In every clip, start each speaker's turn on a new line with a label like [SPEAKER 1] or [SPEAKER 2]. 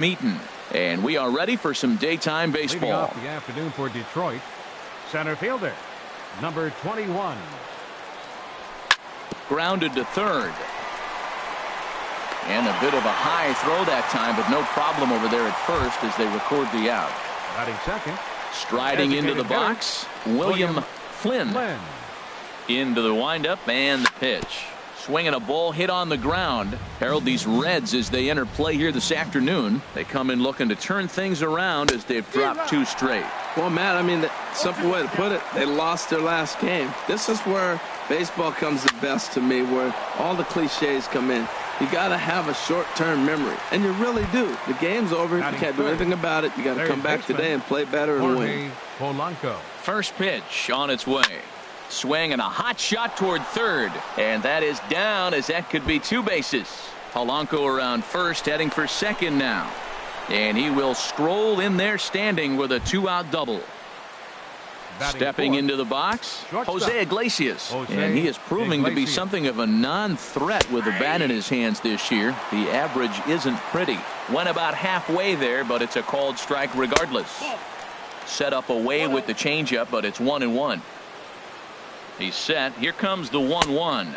[SPEAKER 1] Meeton. And we are ready for some daytime
[SPEAKER 2] Leading
[SPEAKER 1] baseball.
[SPEAKER 2] off the afternoon for Detroit, center fielder, number 21.
[SPEAKER 1] Grounded to third. And a bit of a high throw that time, but no problem over there at first as they record the out.
[SPEAKER 2] Batting second.
[SPEAKER 1] Striding into the box, William Flynn. Into the windup and the pitch. Swinging a ball hit on the ground. Harold, these Reds, as they enter play here this afternoon, they come in looking to turn things around as they've dropped 2 straight.
[SPEAKER 3] Well, Matt, I mean, the simple way to put it, they lost their last game. This is where baseball comes the best to me, where all the cliches come in. You got to have a short-term memory, and you really do. The game's over. You can't do anything about it. You got to come back today and play better and win.
[SPEAKER 2] Polanco.
[SPEAKER 1] First pitch on its way. Swing and a hot shot toward third, and that is down, as that could be 2 bases. Polanco around first, heading for second now, and he will stroll in there standing with a 2-out double. Stepping into the box, Jose Iglesias, and he is proving to be something of a non-threat with the bat in his hands this year. The average isn't pretty. Went about halfway there, but it's a called strike regardless. Set up away with the changeup, but it's 1-1. He's set. Here comes the 1-1.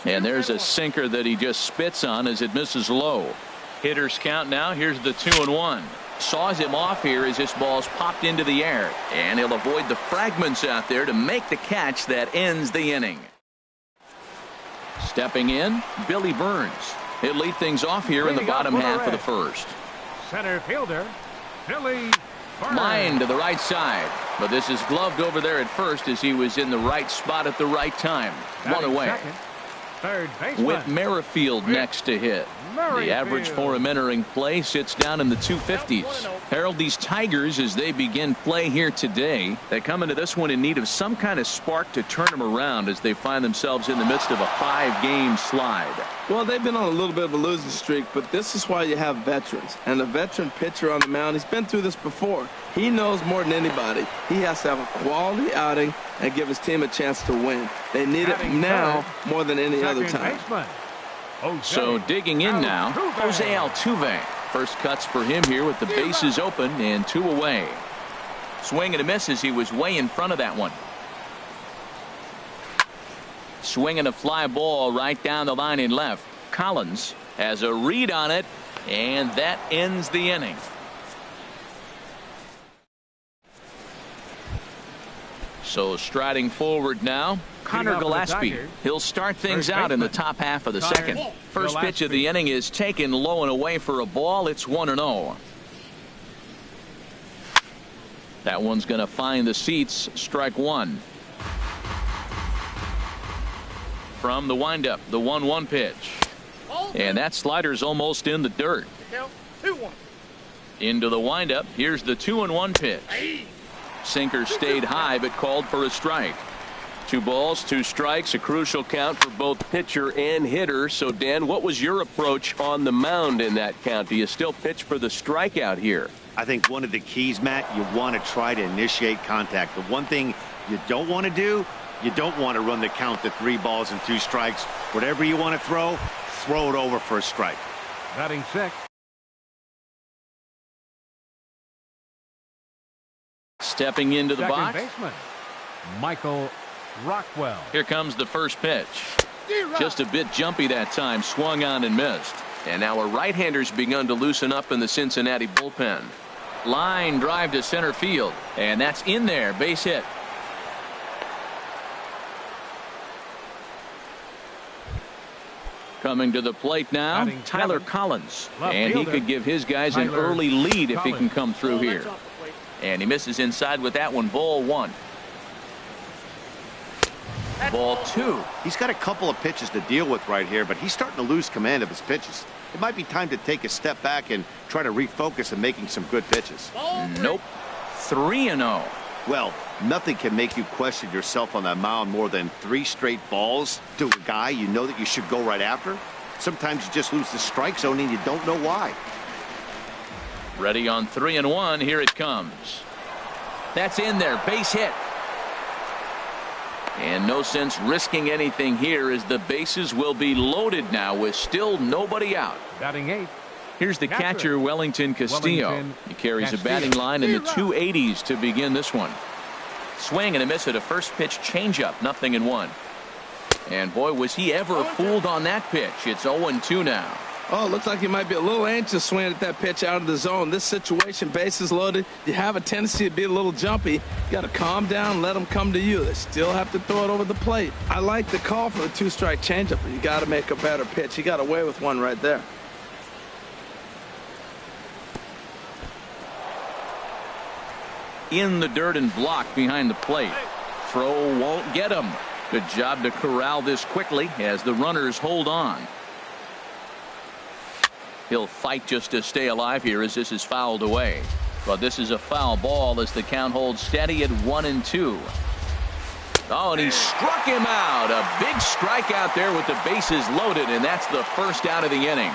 [SPEAKER 1] And there's a sinker that he just spits on as it misses low. Hitters count now. Here's the 2-1. Saws him off here as this ball's popped into the air. And he'll avoid the fragments out there to make the catch that ends the inning. Stepping in, Billy Burns. He'll lead things off here in the bottom half of the first.
[SPEAKER 2] Center fielder, Billy Burns.
[SPEAKER 1] Line to the right side. But this is gloved over there at first as he was in the right spot at the right time. One away.
[SPEAKER 2] Second, third baseman.
[SPEAKER 1] Whit Merrifield next to hit. The average for him entering play sits down in the 250s. Harold, these Tigers, as they begin play here today, they come into this one in need of some kind of spark to turn them around as they find themselves in the midst of a 5-game slide.
[SPEAKER 3] Well, they've been on a little bit of a losing streak, but this is why you have veterans. And a veteran pitcher on the mound, he's been through this before. He knows more than anybody. He has to have a quality outing and give his team a chance to win. They need it now more than any other time.
[SPEAKER 1] So digging in now, Jose Altuve. First cuts for him here with the bases open and 2 away. Swing and a miss as he was way in front of that one. Swinging a fly ball right down the line in left. Collins has a read on it, and that ends the inning. So striding forward now, Connor Gillespie. He'll start things out in the top half of the second. First pitch of the inning is taken low and away for a ball. It's 1-0. That one's going to find the seats. Strike 1. From the windup, the 1-1 pitch. And that slider's almost in the dirt. Into the windup. Here's the 2-1 pitch. Sinker stayed high but called for a strike. 2 balls, 2 strikes, a crucial count for both pitcher and hitter. So, Dan, what was your approach on the mound in that count? Do you still pitch for the strikeout here?
[SPEAKER 4] I think one of the keys, Matt, you want to try to initiate contact. The one thing you don't want to do, you don't want to run the count to 3 balls and 2 strikes. Whatever you want to throw it over for a strike.
[SPEAKER 2] Batting 6.
[SPEAKER 1] Stepping into the
[SPEAKER 2] Second
[SPEAKER 1] box.
[SPEAKER 2] baseman, Michael Rockwell.
[SPEAKER 1] Here comes the first pitch. Just a bit jumpy that time. Swung on and missed. And now a right-hander's begun to loosen up in the Cincinnati bullpen. Line drive to center field. And that's in there. Base hit. Coming to the plate now, Tyler Collins. And he could give his guys an early lead if he can come through here. And he misses inside with that one. Ball 1. Ball 2.
[SPEAKER 4] He's got a couple of pitches to deal with right here, but he's starting to lose command of his pitches. It might be time to take a step back and try to refocus on making some good pitches.
[SPEAKER 1] Nope. 3-0.
[SPEAKER 4] Well, nothing can make you question yourself on that mound more than 3 straight balls to a guy you know that you should go right after. Sometimes you just lose the strike zone and you don't know why.
[SPEAKER 1] Ready on 3-1. Here it comes. That's in there. Base hit. And no sense risking anything here as the bases will be loaded now with still nobody out.
[SPEAKER 2] Batting 8,
[SPEAKER 1] Here's the catcher, Wellington Castillo. He carries a batting line in the 280s to begin this one. Swing and a miss at a first pitch changeup, 0-1. And boy, was he ever fooled on that pitch. It's 0-2 now.
[SPEAKER 3] Oh, looks like he might be a little anxious swinging at that pitch out of the zone. This situation, bases loaded, you have a tendency to be a little jumpy. You got to calm down, let them come to you. They still have to throw it over the plate. I like the call for the 2-strike changeup, but you got to make a better pitch. He got away with one right there.
[SPEAKER 1] In the dirt and blocked behind the plate. Throw won't get him. Good job to corral this quickly as the runners hold on. He'll fight just to stay alive here as this is fouled away. But this is a foul ball as the count holds steady at 1-2. Oh, and he struck him out. A big strikeout there with the bases loaded, and that's the first out of the inning.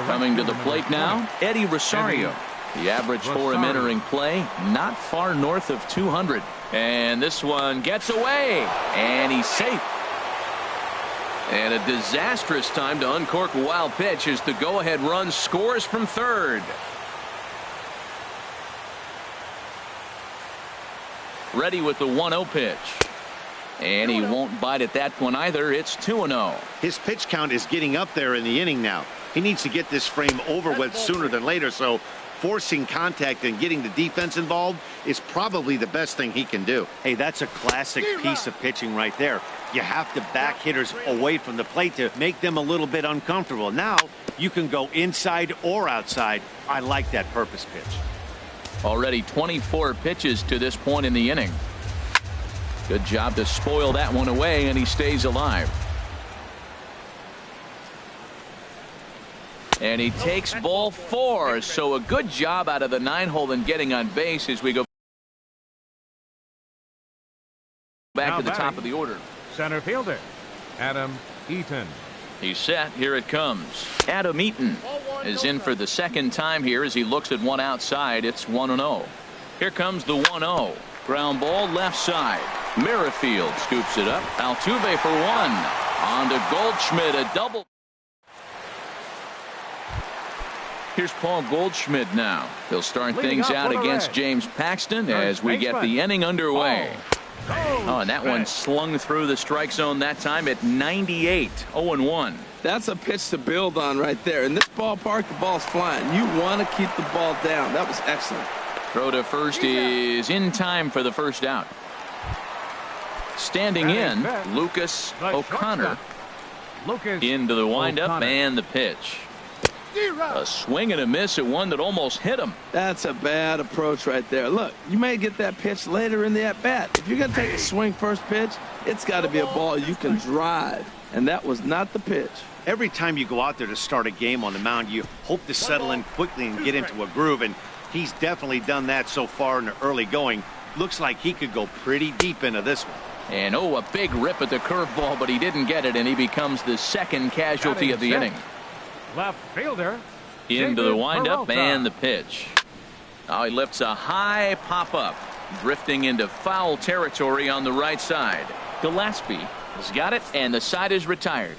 [SPEAKER 1] Coming to the plate now, Eddie Rosario. The average for him entering play, not far north of 200. And this one gets away, and he's safe. And a disastrous time to uncork a wild pitch as the go-ahead run scores from third. Ready with the 1-0 pitch. And he won't bite at that one either. It's 2-0.
[SPEAKER 4] His pitch count is getting up there in the inning now. He needs to get this frame over with sooner than later, so forcing contact and getting the defense involved is probably the best thing he can do. Hey, that's a classic piece of pitching right there. You have to back hitters away from the plate to make them a little bit uncomfortable. Now you can go inside or outside. I like that purpose pitch.
[SPEAKER 1] Already 24 pitches to this point in the inning. Good job to spoil that one away, and he stays alive. And he takes ball 4, so a good job out of the 9-hole in getting on base as we go back to the top of the order.
[SPEAKER 2] Center fielder, Adam Eaton.
[SPEAKER 1] He's set. Here it comes. Adam Eaton is in for the second time here as he looks at one outside. It's 1-0. Here comes the 1-0. Ground ball left side. Merrifield scoops it up. Altuve for one. On to Goldschmidt, a double. Here's Paul Goldschmidt now. He'll start things out against James Paxton as we get the inning underway. Oh, and that one slung through the strike zone that time at 98. 0-1.
[SPEAKER 3] That's a pitch to build on right there. In this ballpark, the ball's flying. You want to keep the ball down. That was excellent.
[SPEAKER 1] Throw to first is in time for the first out. Standing in, Lucas O'Connor. Into the windup and the pitch. A swing and a miss at one that almost hit him.
[SPEAKER 3] That's a bad approach right there. Look, you may get that pitch later in the at-bat. If you're going to take a swing first pitch, it's got to be a ball you can drive. And that was not the pitch.
[SPEAKER 4] Every time you go out there to start a game on the mound, you hope to settle in quickly and get into a groove. And he's definitely done that so far in the early going. Looks like he could go pretty deep into this one.
[SPEAKER 1] And oh, a big rip at the curveball, but he didn't get it, and he becomes the second casualty of the inning.
[SPEAKER 2] Left fielder.
[SPEAKER 1] Into the windup and the pitch. Now he lifts a high pop-up, drifting into foul territory on the right side. Gillespie has got it, and the side is retired.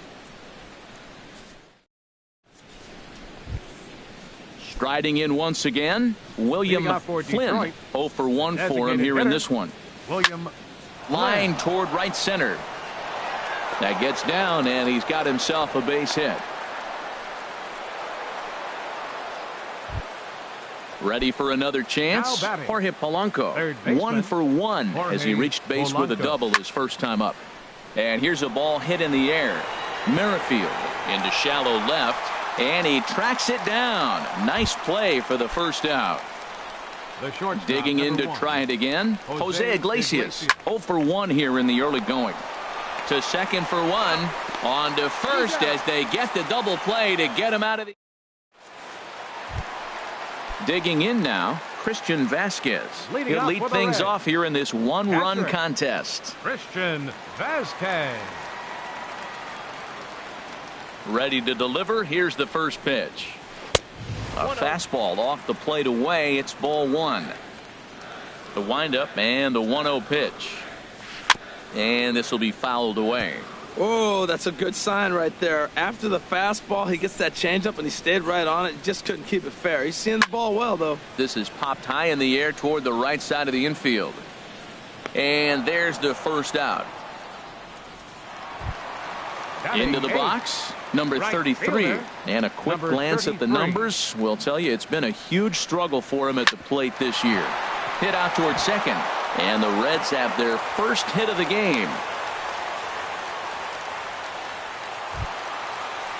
[SPEAKER 1] Striding in once again, William Flynn. 0 for 1 for him here in this one.
[SPEAKER 2] William
[SPEAKER 1] Line toward right center. That gets down, and he's got himself a base hit. Ready for another chance. Jorge Polanco, 1 for 1 as he reached base with a double his first time up. And here's a ball hit in the air. Merrifield into shallow left, and he tracks it down. Nice play for the first out. Digging in to try it again. Jose Iglesias, 0 for 1 here in the early going. To second for 1. On to first as they get the double play to get him out of the... Digging in now, Christian Vasquez. He'll lead things off here in this one-run contest.
[SPEAKER 2] Christian Vasquez.
[SPEAKER 1] Ready to deliver. Here's the first pitch. A fastball off the plate away. It's ball 1. The windup and the 1-0 pitch. And this will be fouled away.
[SPEAKER 3] Oh, that's a good sign right there. After the fastball, he gets that changeup, and he stayed right on it. Just couldn't keep it fair. He's seeing the ball well, though.
[SPEAKER 1] This is popped high in the air toward the right side of the infield. And there's the first out. Into the box, number 33. And a quick glance at the numbers will tell you it's been a huge struggle for him at the plate this year. Hit out toward second. And the Reds have their first hit of the game.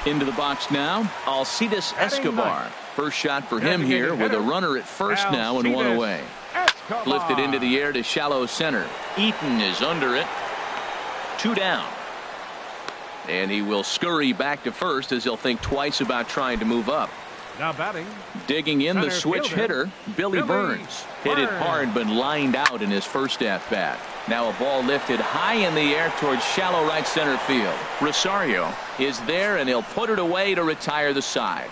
[SPEAKER 1] Into the box now, Alcides Escobar. First shot for him here with a runner at first now and one away. Lifted into the air to shallow center. Eaton is under it. 2 down. And he will scurry back to first as he'll think twice about trying to move up.
[SPEAKER 2] Now batting.
[SPEAKER 1] Digging in the switch hitter, Billy Burns. Hit it hard but lined out in his first at-bat. Now a ball lifted high in the air towards shallow right center field. Rosario is there, and he'll put it away to retire the side.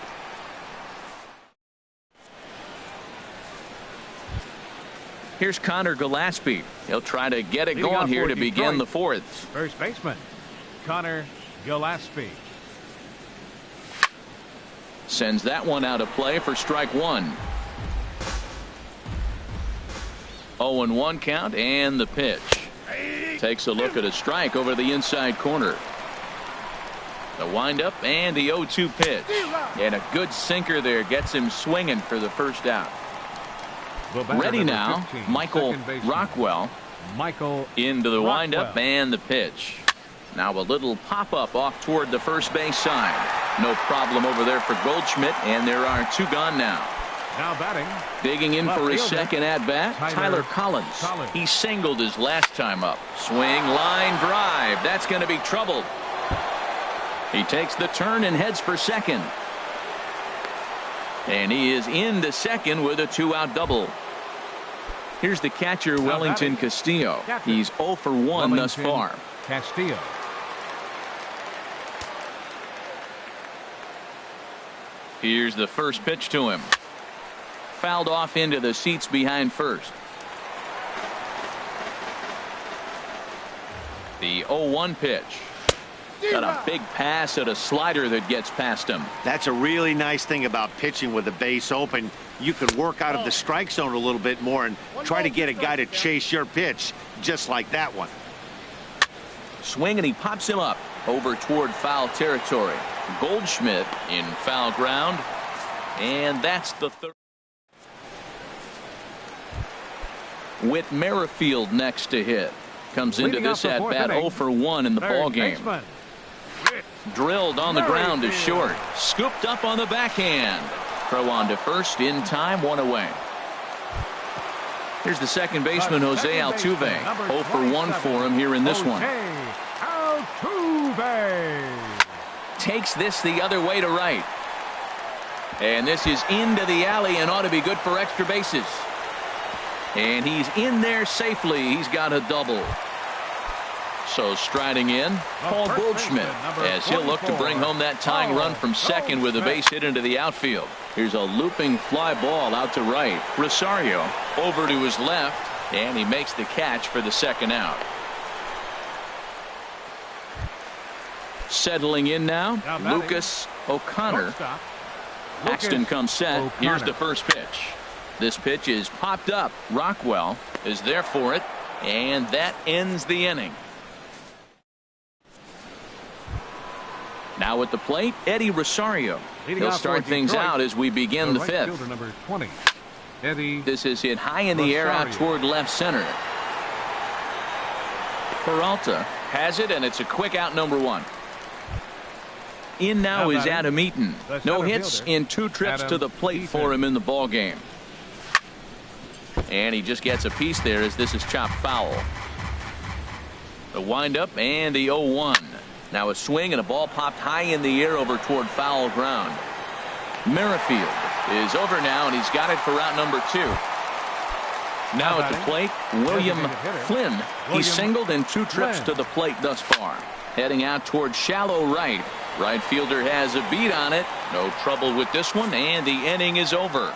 [SPEAKER 1] Here's Connor Gillespie. He'll try to get it going here to begin the fourth.
[SPEAKER 2] First baseman, Connor Gillespie.
[SPEAKER 1] Sends that one out of play for strike one. 0-1 count, and the pitch. Takes a look at a strike over the inside corner. The windup and the 0-2 pitch. And a good sinker there gets him swinging for the first out. Ready now,
[SPEAKER 2] 15,
[SPEAKER 1] Michael Rockwell. Into the windup and the pitch. Now a little pop-up off toward the first base side. No problem over there for Goldschmidt, and there are 2 gone now.
[SPEAKER 2] Now batting.
[SPEAKER 1] Digging in for his second at-bat, Tyler Collins. He singled his last time up. Swing, line drive. That's going to be trouble. He takes the turn and heads for second. And he is into second with a 2-out double. Here's the catcher, Wellington Castillo. He's 0 for 1 thus far.
[SPEAKER 2] Castillo.
[SPEAKER 1] Here's the first pitch to him. Fouled off into the seats behind first. The 0-1 pitch. Got a big pass at a slider that gets past him.
[SPEAKER 4] That's a really nice thing about pitching with the base open. You can work out of the strike zone a little bit more and try to get a guy to chase your pitch just like that one.
[SPEAKER 1] Swing, and he pops him up over toward foul territory. Goldschmidt in foul ground, and that's the third. Whit Merrifield next to hit. Comes into this at bat 0 for 1 in the ball game. Drilled on the ground to short. Scooped up on the backhand. Throw on to first in time, 1 away. Here's the second baseman, Jose Altuve. 0 for 1 for him here in this one.
[SPEAKER 2] Altuve
[SPEAKER 1] takes this the other way to right. And this is into the alley and ought to be good for extra bases. And he's in there safely. He's got a double. So striding in, Paul Goldschmidt, as he'll look to bring home that tying run from second with a base hit into the outfield. Here's a looping fly ball out to right. Rosario over to his left, and he makes the catch for the second out. Settling in now, Lucas O'Connor. Paxton comes set. Here's the first pitch. This pitch is popped up. Rockwell is there for it, and that ends the inning. Now at the plate, Eddie Rosario. He'll start things out as we begin the fifth.
[SPEAKER 2] Number 20, Eddie.
[SPEAKER 1] This is hit high in the air out toward left center. Peralta has it, and it's a quick out, number 1. In now is Adam Eaton. No hits in 2 trips to the plate for him in the ball game. And he just gets a piece there as this is chopped foul. The windup and the 0-1. Now a swing and a ball popped high in the air over toward foul ground. Merrifield is over now, and he's got it for out number 2. Now at the plate, William Flynn. He's singled in 2 trips to the plate thus far. Heading out toward shallow right. Right fielder has a beat on it. No trouble with this one, and the inning is over.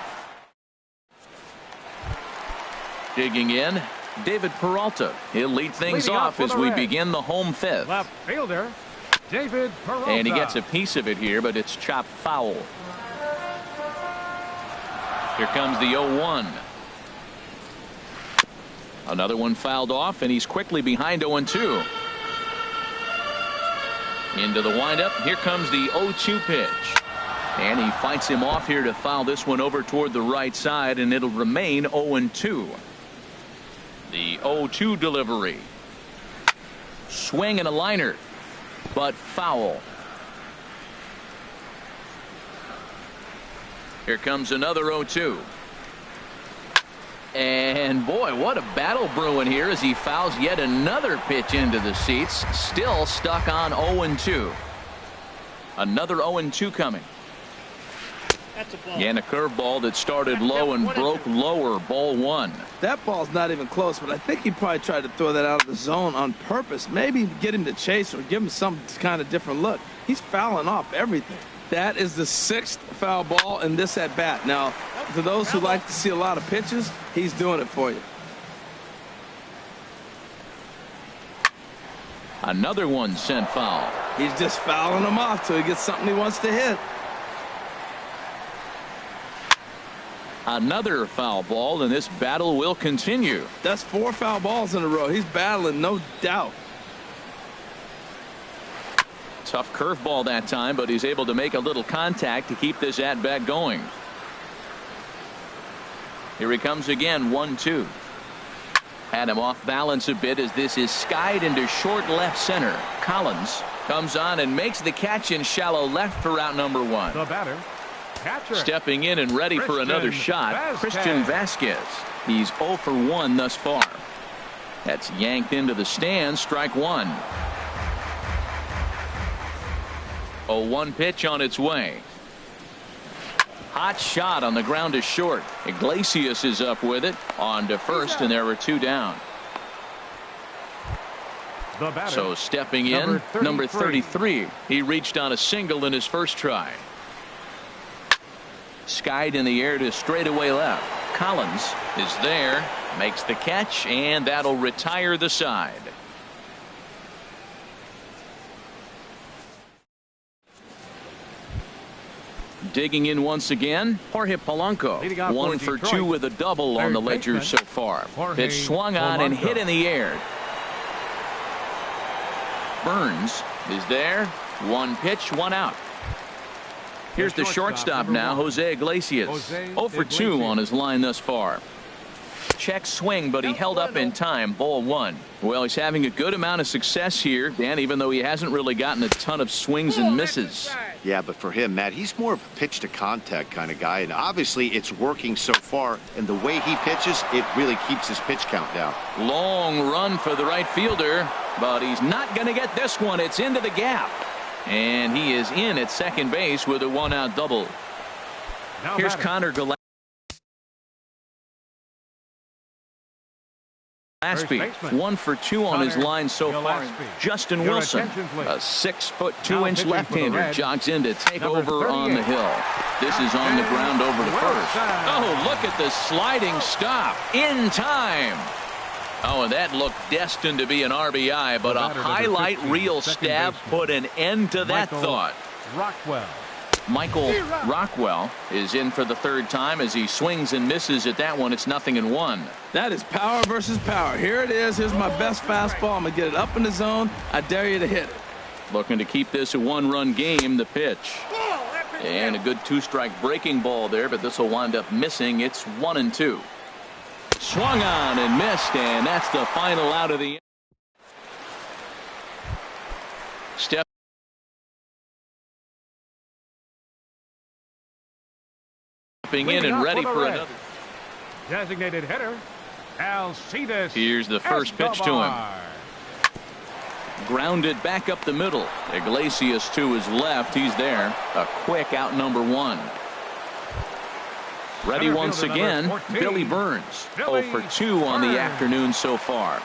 [SPEAKER 1] Digging in, David Peralta. He'll lead things off as we begin the home fifth.
[SPEAKER 2] Left fielder, David Peralta.
[SPEAKER 1] And he gets a piece of it here, but it's chopped foul. Here comes the 0-1. Another one fouled off, and he's quickly behind 0-2. Into the windup. Here comes the 0-2 pitch. And he fights him off here to foul this one over toward the right side, and it'll remain 0-2. The 0-2 delivery. Swing and a liner, but foul. Here comes another 0-2. And boy, what a battle brewing here as he fouls yet another pitch into the seats. Still stuck on 0-2. Another 0-2 coming. And a curveball that started low and broke lower. Ball one.
[SPEAKER 3] That ball's not even close, but I think he probably tried to throw that out of the zone on purpose. Maybe get him to chase or give him some kind of different look. He's fouling off everything. That is the 6th foul ball in this at bat. Now, for those who like to see a lot of pitches, he's doing it for you.
[SPEAKER 1] Another one sent foul.
[SPEAKER 3] He's just fouling them off till he gets something he wants to hit.
[SPEAKER 1] Another foul ball, and this battle will continue.
[SPEAKER 3] That's 4 foul balls in a row. He's battling, no doubt.
[SPEAKER 1] Tough curveball that time, but he's able to make a little contact to keep this at bat going. Here he comes again, 1-2. Had him off balance a bit as this is skied into short left center. Collins comes on and makes the catch in shallow left for out number 1.
[SPEAKER 2] The batter, catcher.
[SPEAKER 1] Stepping in and ready for another shot, Christian Vasquez. He's 0 for 1 thus far. That's yanked into the stands, strike 1. 0-1 pitch on its way. Hot shot on the ground to short. Iglesias is up with it on to first, and there are 2 down.
[SPEAKER 2] The batter,
[SPEAKER 1] so stepping in, number 33. He reached on a single in his first try. Skied in the air to straightaway left. Collins is there, makes the catch, and that'll retire the side. Digging in once again, Jorge Polanco. 1 for 2 with a double on the ledger so far. Pitch swung on and hit in the air. Burns is there. 1 pitch, 1 out. Here's the shortstop now, Jose Iglesias. 0 for 2 on his line thus far. Check swing, but he held up in time. Ball 1. Well, he's having a good amount of success here, Dan, even though he hasn't really gotten a ton of swings and misses.
[SPEAKER 4] Yeah, but for him, Matt, he's more of a pitch to contact kind of guy, and obviously it's working so far, and the way he pitches, it really keeps his pitch count down. Long
[SPEAKER 1] run for the right fielder, but he's not going to get this one. It's into the gap, and he is in at second base with a 1-out double. Here's Connor Gillespie. 1 for 2 on his line so far. Justin Wilson, a 6'2" left-hander, jogs in to take over on the hill. This is on the ground over to first. Oh, look at the sliding stop in time. Oh, and that looked destined to be an RBI, but a highlight reel stab put an end to that thought. Michael Rockwell is in for the 3rd time as he swings and misses at that one. It's 0-1.
[SPEAKER 3] That is power versus power. Here it is. Here's my best fastball. I'm going to get it up in the zone. I dare you to hit it.
[SPEAKER 1] Looking to keep this a 1-run game. The pitch. And a good 2-strike breaking ball there, but this will wind up missing. It's 1-2. Swung on and missed, and that's the final out of the step. In and ready for another.
[SPEAKER 2] Designated hitter, Alcides.
[SPEAKER 1] Here's the first pitch to him. Grounded back up the middle. Iglesias to his left. He's there. A quick out number 1. Ready once again, Billy Burns. 0 for 2 on the afternoon so far.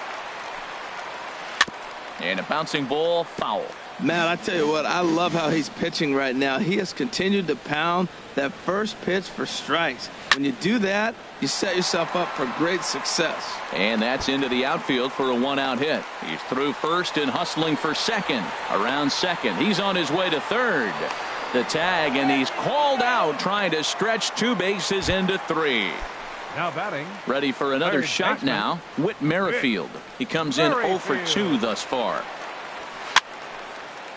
[SPEAKER 1] And a bouncing ball, foul.
[SPEAKER 3] Man, I tell you what, I love how he's pitching right now. He has continued to pound that first pitch for strikes. When you do that, you set yourself up for great success.
[SPEAKER 1] And that's into the outfield for a one-out hit. He's through first and hustling for second. Around second, he's on his way to third. The tag, and he's called out, trying to stretch 2 bases into 3.
[SPEAKER 2] Now batting.
[SPEAKER 1] Ready for another
[SPEAKER 2] third
[SPEAKER 1] shot
[SPEAKER 2] baseman,
[SPEAKER 1] now. Whit Merrifield. He comes in 0 for 2 thus far.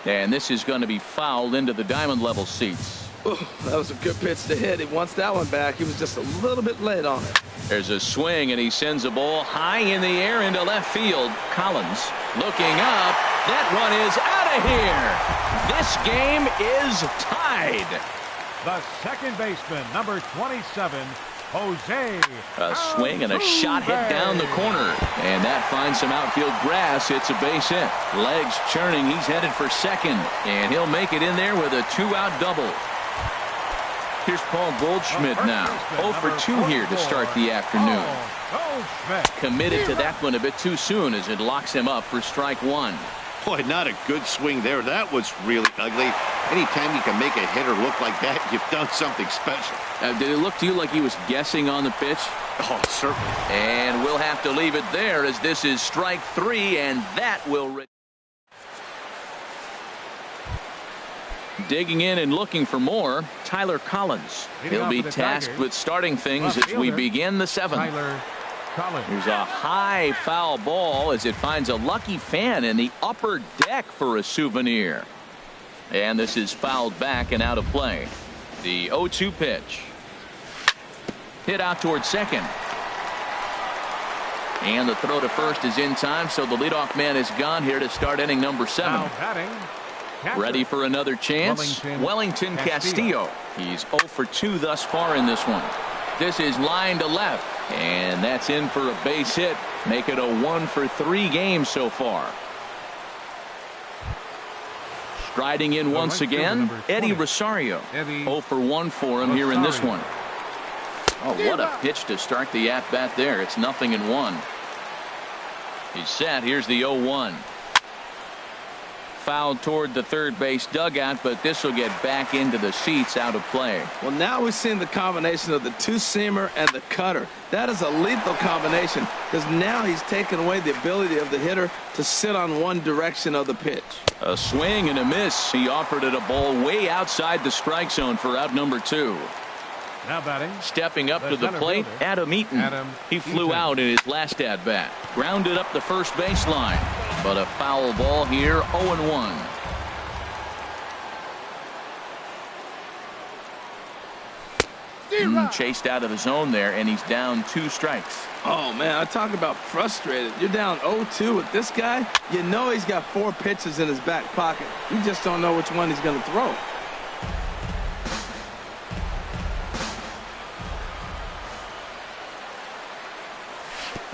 [SPEAKER 1] And this is going to be fouled into the diamond level seats.
[SPEAKER 3] Ooh, that was a good pitch to hit. He wants that one back. He was just a little bit late on it.
[SPEAKER 1] There's a swing, and he sends a ball high in the air into left field. Collins looking up. That one is out of here. This game is tied.
[SPEAKER 2] The second baseman, number 27, Jose.
[SPEAKER 1] A swing and a shot hit down the corner. And that finds some outfield grass. It's a base hit. Legs churning. He's headed for second. And he'll make it in there with a 2-out double. Here's Paul Goldschmidt now. 0 for 2 here to start the afternoon. Committed to that one a bit too soon as it locks him up for strike 1.
[SPEAKER 4] Boy, not a good swing there. That was really ugly. Anytime you can make a hitter look like that, you've done something special.
[SPEAKER 1] Did it look to you like he was guessing on the pitch?
[SPEAKER 4] Oh, certainly.
[SPEAKER 1] And we'll have to leave it there as this is strike 3, and that will... Digging in and looking for more, Tyler Collins. He'll be tasked with starting things as we begin the 7th.
[SPEAKER 2] Tyler Collins.
[SPEAKER 1] Here's a high foul ball as it finds a lucky fan in the upper deck for a souvenir. And this is fouled back and out of play. The 0-2 pitch. Hit out towards second. And the throw to first is in time, so the leadoff man is gone here to start inning number 7.
[SPEAKER 2] Now batting.
[SPEAKER 1] Ready for another chance? Wellington Castillo. He's 0 for 2 thus far in this one. This is line to left, and that's in for a base hit. Make it a 1 for 3 game so far. Striding in once again, Eddie Rosario. 0 for 1 for him here in this one. Oh, what a pitch to start the at-bat there. It's 0-1. He's set. Here's the 0-1. Fouled toward the third base dugout, but this will get back into the seats, out of play.
[SPEAKER 3] Well, now we've seen the combination of the two-seamer and the cutter. That is a lethal combination because now he's taken away the ability of the hitter to sit on one direction of the pitch.
[SPEAKER 1] A swing and a miss. He offered it a ball way outside the strike zone for out number 2.
[SPEAKER 2] Now batting.
[SPEAKER 1] Stepping up to the plate, Adam Eaton. He flew out in his last at-bat. Grounded up the first baseline. But a foul ball here, 0-1. Chased out of the zone there, and he's down 2 strikes.
[SPEAKER 3] Oh, man, I talk about frustrated. You're down 0-2 with this guy. You know he's got 4 pitches in his back pocket. You just don't know which one he's going to throw.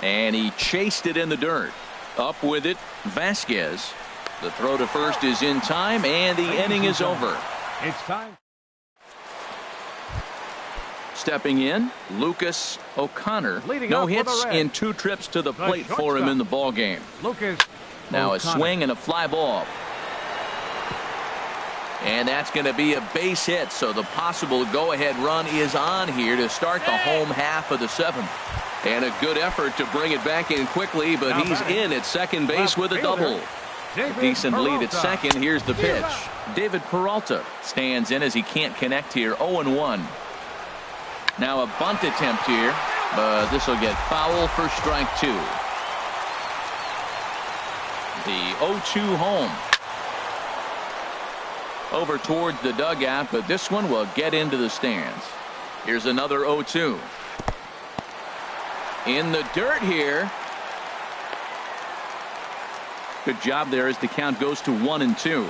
[SPEAKER 1] And he chased it in the dirt. Up with it, Vasquez. The throw to first is in time, and the inning is over.
[SPEAKER 2] It's time.
[SPEAKER 1] Stepping in, Lucas O'Connor. No hits in 2 trips to the plate for him in the ball game. Now a swing and a fly ball. And that's going to be a base hit, so the possible go-ahead run is on here to start the home half of the 7th. And a good effort to bring it back in quickly, but he's in at second base with a double. A decent lead at second. Here's the pitch. David Peralta stands in as he can't connect here. 0-1. Now a bunt attempt here, but this will get foul for strike 2. The 0-2 home. Over towards the dugout, but this one will get into the stands. Here's another 0-2. In the dirt here. Good job there as the count goes to 1-2.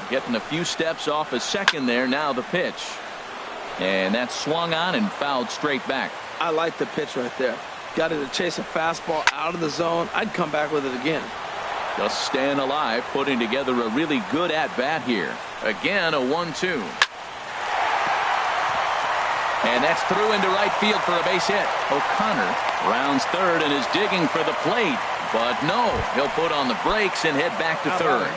[SPEAKER 1] Getting a few steps off a second there. Now the pitch. And that's swung on and fouled straight back.
[SPEAKER 3] I like the pitch right there. Got it to chase a fastball out of the zone. I'd come back with it again.
[SPEAKER 1] Just staying alive, putting together a really good at-bat here. Again, a 1-2. And that's through into right field for a base hit. O'Connor rounds third and is digging for the plate. But no, he'll put on the brakes and head back to third.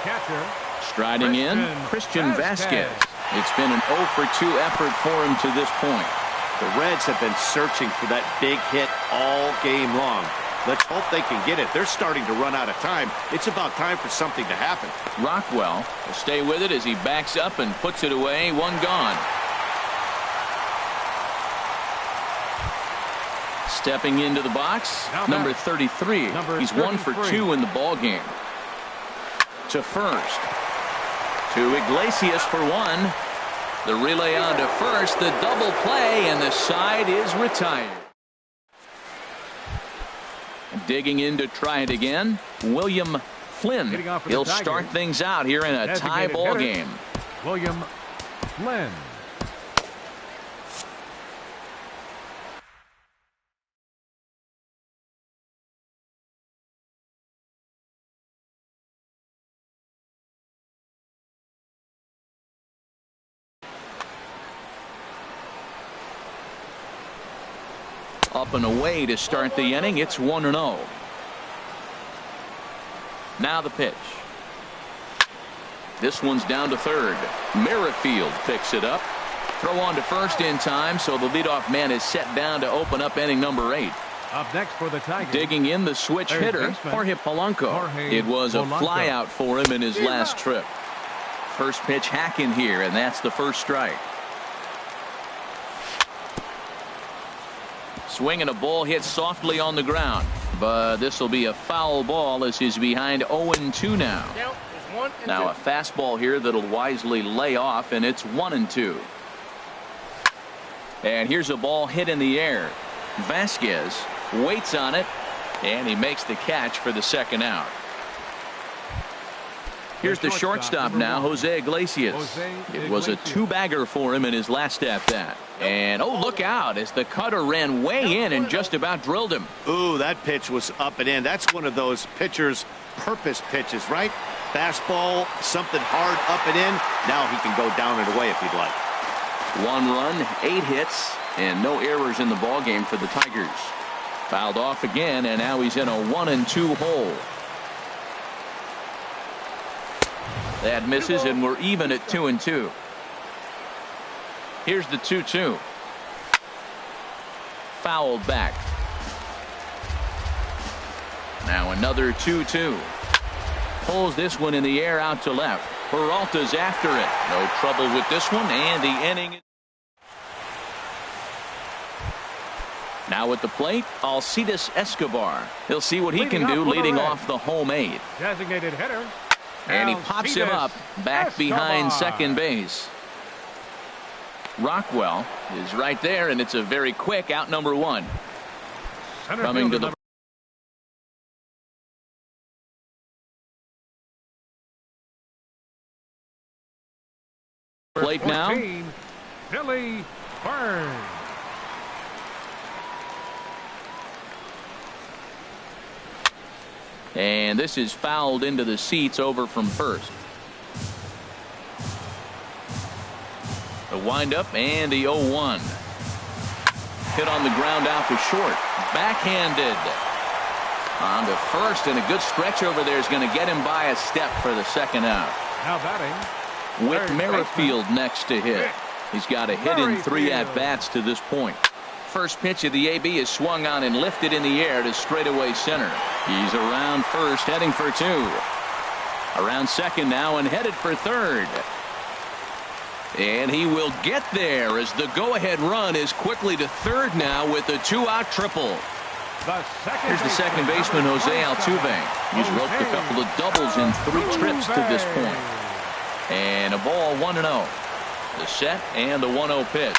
[SPEAKER 2] Catcher.
[SPEAKER 1] Striding in, Christian Vasquez. It's been an 0 for 2 effort for him to this point.
[SPEAKER 4] The Reds have been searching for that big hit all game long. Let's hope they can get it. They're starting to run out of time. It's about time for something to happen.
[SPEAKER 1] Rockwell will stay with it as he backs up and puts it away. One gone. Stepping into the box, number 33. He's 1 for 2 in the ball game. To first. To Iglesias for 1. The relay on to first. The double play, and the side is retired. Digging in to try it again, William Flynn. He'll start things out here in a tie ball game.
[SPEAKER 2] William Flynn.
[SPEAKER 1] Up and away to start the inning. It's 1-0. Now the pitch. This one's down to third. Merrifield picks it up. Throw on to first in time, so the leadoff man is set down to open up inning number 8.
[SPEAKER 2] Up next for the Tigers.
[SPEAKER 1] Digging in, the switch hitter, Jorge Polanco. It was a flyout for him in his last trip. First pitch hacking here, and that's the first strike. Swinging a ball hit softly on the ground, but this will be a foul ball as he's behind 0-2 now. Now a fastball here that'll wisely lay off, and it's 1-2. And here's a ball hit in the air. Vasquez waits on it, and he makes the catch for the second out. Here's the shortstop now, Jose Iglesias. It was a 2-bagger for him in his last at-bat. And, oh, look out as the cutter ran way in and just about drilled him.
[SPEAKER 4] Ooh, that pitch was up and in. That's one of those pitcher's purpose pitches, right? Fastball, something hard up and in. Now he can go down and away if he'd like.
[SPEAKER 1] 1 run, 8 hits, and no errors in the ballgame for the Tigers. Fouled off again, and now he's in a 1-2 hole. That misses, and we're even at 2-2. Here's the 2-2. Fouled back. Now another 2-2. Pulls this one in the air out to left. Peralta's after it. No trouble with this one, and the inning. Now at the plate, Alcides Escobar. He'll see what he can do leading off the home 8.
[SPEAKER 2] Designated hitter.
[SPEAKER 1] And he pops him up back behind second base. Rockwell is right there, and it's a very quick out number 1. Coming to the plate now.
[SPEAKER 2] Billy Burns.
[SPEAKER 1] And this is fouled into the seats over from first. The windup and the 0-1. Hit on the ground out to short. Backhanded. On to first, and a good stretch over there is going to get him by a step for the second out.
[SPEAKER 2] Now batting.
[SPEAKER 1] With Merrifield next to hit. He's got a hit in 3 at-bats to this point. First pitch of the AB is swung on and lifted in the air to straightaway center. He's around first, heading for 2. Around second now and headed for third. And he will get there as the go-ahead run is quickly to third now with a 2-out triple. Here's the second baseman, Jose Altuve. He's roped a couple of doubles in 3 trips to this point. And a ball 1-0. The set and the 1-0 pitch.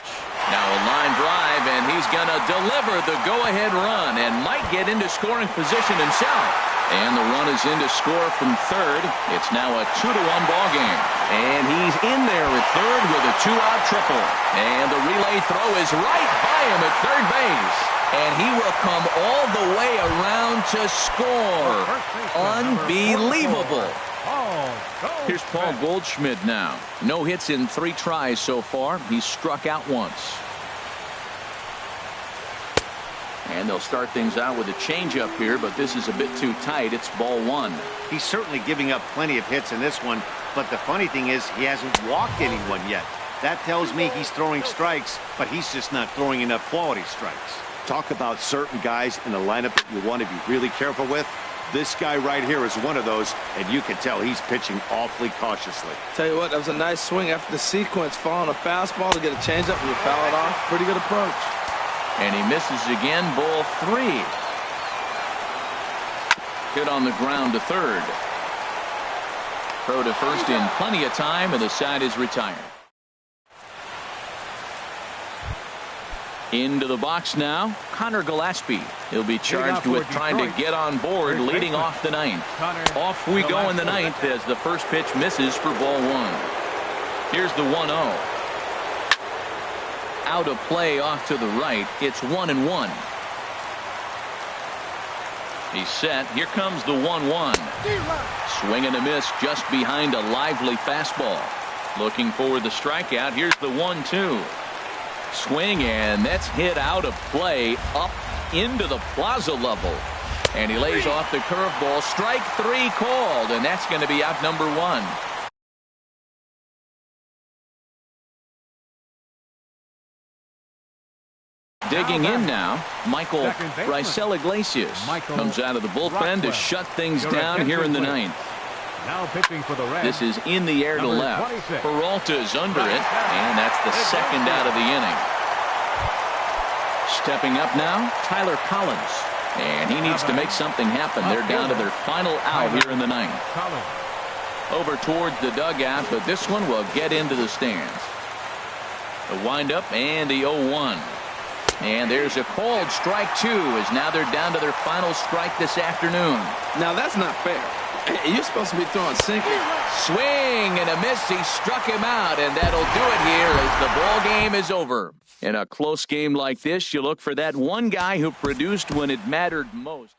[SPEAKER 1] Now a line drive, and he's going to deliver the go-ahead run and might get into scoring position himself. And the run is in to score from third. It's now a 2-1 ball game. And he's in there at third with a 2-out triple. And the relay throw is right by him at third base. And he will come all the way around to score. Unbelievable. Here's Paul Goldschmidt now. No hits in 3 tries so far. He's struck out once. And they'll start things out with a changeup here, but this is a bit too tight. It's ball one.
[SPEAKER 4] He's certainly giving up plenty of hits in this one, but the funny thing is he hasn't walked anyone yet. That tells me he's throwing strikes, but he's just not throwing enough quality strikes. Talk about certain guys in the lineup that you want to be really careful with. This guy right here is one of those, and you can tell he's pitching awfully cautiously.
[SPEAKER 3] Tell you what, that was a nice swing after the sequence. Following a fastball to get a changeup and you foul it off. Pretty good approach.
[SPEAKER 1] And he misses again, ball three. Hit on the ground to third. Throw to first in plenty of time, and the side is retired. Into the box now, Connor Gillespie. He'll be charged with trying to get on board, leading off the ninth. Off we go in the ninth as the first pitch misses for ball one. Here's the 1-0. Out of play off to the right. It's 1-1. He's set. Here comes the 1-1. Swing and a miss just behind a lively fastball. Looking for the strikeout. Here's the 1-2. Swing, and that's hit out of play up into the plaza level. And he lays off the curveball. Strike three called, and that's going to be out number one. Digging in now, Michael Raisel Iglesias comes out of the bullpen to shut things down here in the ninth.
[SPEAKER 2] Now pitching for the Reds.
[SPEAKER 1] This is in the air to left. Peralta's under it, and that's the second out of the inning. Stepping up now, Tyler Collins. And he needs to make something happen. They're down to their final out here in the ninth. Over towards the dugout, but this one will get into the stands. The windup and the 0-1. And there's a called strike two, as now they're down to their final strike this afternoon.
[SPEAKER 3] Now that's not fair. You're supposed to be throwing sinker.
[SPEAKER 1] Swing and a miss. He struck him out, and that'll do it here as the ball game is over. In a close game like this, you look for that one guy who produced when it mattered most.